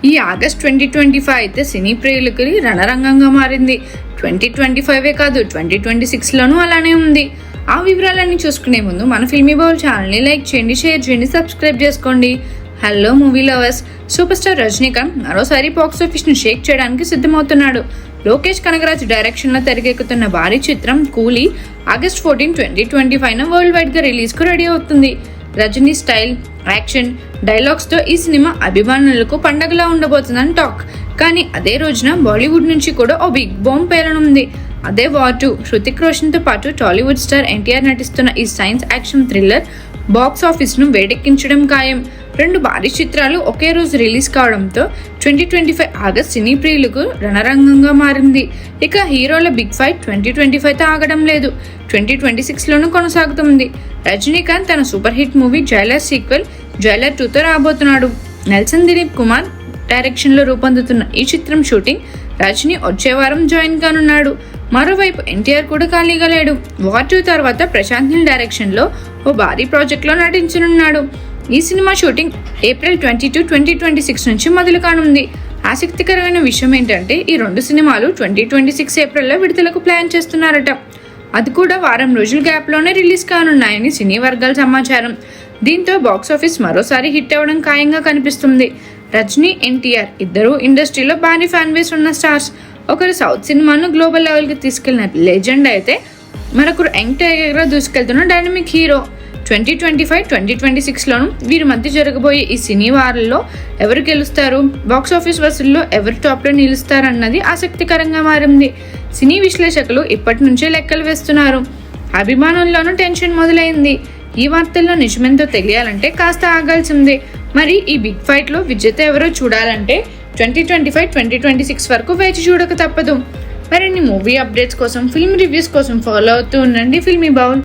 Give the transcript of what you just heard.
ఈ ఆగస్ట్ 2025 అయితే సినీ ప్రియులకి రణరంగంగా మారింది. 2025 కాదు 2026లోనూ అలానే ఉంది. ఆ వివరాలన్నీ చూసుకునే ముందు మన ఫిల్మీ బౌల్ ఛానల్ని లైక్ చేయండి, షేర్ చేయండి, సబ్స్క్రైబ్ చేసుకోండి. Hello movie lovers, super star Rajinikanth మరోసారి బాక్స్ ఆఫీస్ను షేక్ చేయడానికి సిద్ధమవుతున్నాడు. లోకేష్ కనగరాజ్ డైరెక్షన్లో తెరకెక్కుతున్న భారీ చిత్రం కూలీ ఆగస్ట్ 14, 2025 వరల్డ్ వైడ్గా రిలీజ్కు రెడీ అవుతుంది. రజనీ స్టైల్, యాక్షన్, డైలాగ్స్తో ఈ సినిమా అభిమానులకు పండగలా ఉండబోతుందని టాక్. కానీ అదే రోజున బాలీవుడ్ నుంచి కూడా ఓ బిగ్ బాంబ్ పేలనుంది. అదే వార్ 2. హృతిక్ రోషన్తో పాటు టాలీవుడ్ స్టార్ ఎన్టీఆర్ నటిస్తున్న ఈ సైన్స్ యాక్షన్ థ్రిల్లర్ బాక్స్ ఆఫీస్ను వేడెక్కించడం ఖాయం. 2 భారీ చిత్రాలు ఒకే రోజు రిలీజ్ కావడంతో 2025 ఆగస్ట్ సినీ ప్రియులకు రణరంగంగా మారింది. ఇక హీరోల బిగ్ ఫైట్ 2025తో ఆగడం లేదు, 2026లోనూ కొనసాగుతుంది. రజనీకాంత్ తన super hit movie Jailer sequel Jailer 2తో రాబోతున్నాడు. నెల్సన్ దిలీప్ కుమార్ డైరెక్షన్లో రూపొందుతున్న ఈ చిత్రం షూటింగ్ రజనీ వచ్చే వారం జాయిన్ కానున్నాడు. మరోవైపు ఎన్టీఆర్ కూడా ఖాళీగా లేడు. వార్ 2 తర్వాత ప్రశాంత్ నీల్ డైరెక్షన్లో ఓ భారీ ప్రాజెక్ట్లో నటించనున్నాడు. ఈ సినిమా షూటింగ్ ఏప్రిల్ 22, 2026 నుంచి మొదలు కానుంది. ఆసక్తికరమైన విషయం ఏంటంటే ఈ 2 సినిమాలు 2026 ఏప్రిల్లో విడుదలకు ప్లాన్ చేస్తున్నారట. అది కూడా వారం రోజుల గ్యాప్లోనే రిలీజ్ కానున్నాయని సినీ వర్గాల సమాచారం. దీంతో బాక్సాఫీస్ మరోసారి హిట్ అవ్వడం ఖాయంగా కనిపిస్తుంది. రజనీ, ఎన్టీఆర్ ఇద్దరు ఇండస్ట్రీలో భారీ ఫ్యాన్ బేస్ ఉన్న స్టార్స్. ఒకరు సౌత్ సినిమాను గ్లోబల్ లెవెల్కి తీసుకెళ్లిన లెజెండ్ అయితే మరొకరు యంగ్ టైగర్గా దూసుకెళ్తున్న డైనమిక్ హీరో. 2025, 2026లోనూ వీరి మధ్య జరగబోయే ఈ సినీ వారంలో ఎవరు గెలుస్తారు, బాక్సాఫీస్ వసూల్లో ఎవరు టాప్లో నిలుస్తారన్నది ఆసక్తికరంగా మారింది. సినీ విశ్లేషకులు ఇప్పటి నుంచే లెక్కలు వేస్తున్నారు. అభిమానుల్లోనూ టెన్షన్ మొదలైంది. ఈ వార్తల్లో నిజమెంతో తెలియాలంటే కాస్త ఆగాల్సిందే. మరి ఈ బిగ్ ఫైట్లో విజేత ఎవరో చూడాలంటే 2025, 2026 వరకు వేచి చూడక తప్పదు. మరిన్ని మూవీ అప్డేట్స్ కోసం, ఫిల్మ్ రివ్యూస్ కోసం ఫాలో అవుతూ ఉండండి ఫిల్మీ బౌల్.